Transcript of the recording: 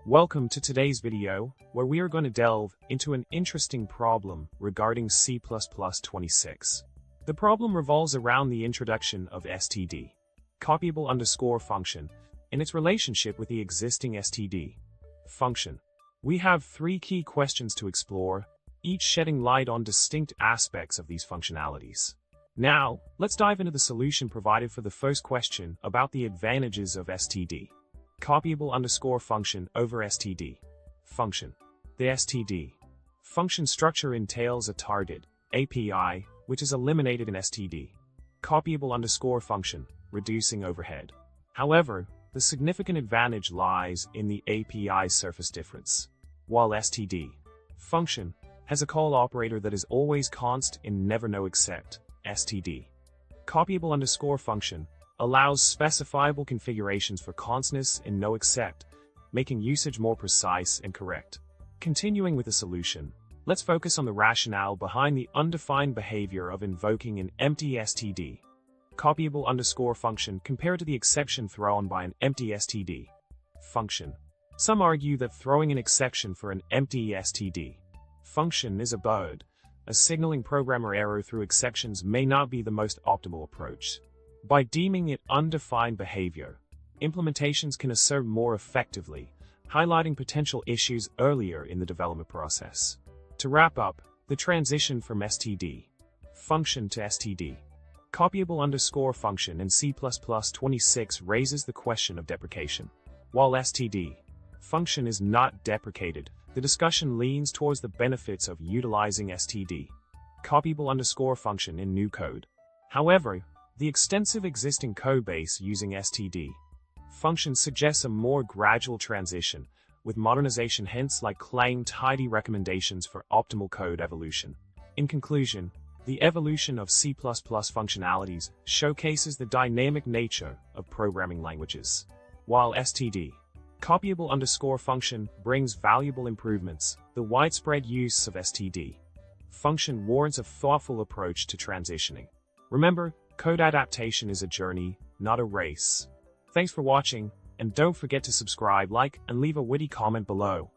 Welcome to today's video, where we are going to delve into an interesting problem regarding C++26. The problem revolves around the introduction of std, copyable function, and its relationship with the existing std function. We have three key questions to explore, each shedding light on distinct aspects of these functionalities. Now, let's dive into the solution provided for the first question about the advantages of std. Copyable function over std function. The std function structure entails a target API, which is eliminated in std. Copyable function, reducing overhead. However, the significant advantage lies in the API surface difference. While std function has a call operator that is always const and never no except std. Copyable function allows specifiable configurations for constness and no except, making usage more precise and correct. Continuing with the solution, let's focus on the rationale behind the undefined behavior of invoking an empty std. Copyable function compared to the exception thrown by an empty std function. Some argue that throwing an exception for an empty std function is a bug. A signaling programmer error through exceptions may not be the most optimal approach. By deeming it undefined behavior, implementations can assert more effectively, highlighting potential issues earlier in the development process. To wrap up, the transition from std function to std copyable function in C++26 raises the question of deprecation. While std function is not deprecated, the discussion leans towards the benefits of utilizing std copyable function in new code. However, the extensive existing codebase using std function suggests a more gradual transition, with modernization hints like claim tidy recommendations for optimal code evolution. In conclusion, the evolution of C++ functionalities showcases the dynamic nature of programming languages. While std copyable function brings valuable improvements, the widespread use of std function warrants a thoughtful approach to transitioning. Remember, code adaptation is a journey, not a race. Thanks for watching, and don't forget to subscribe, like, and leave a witty comment below.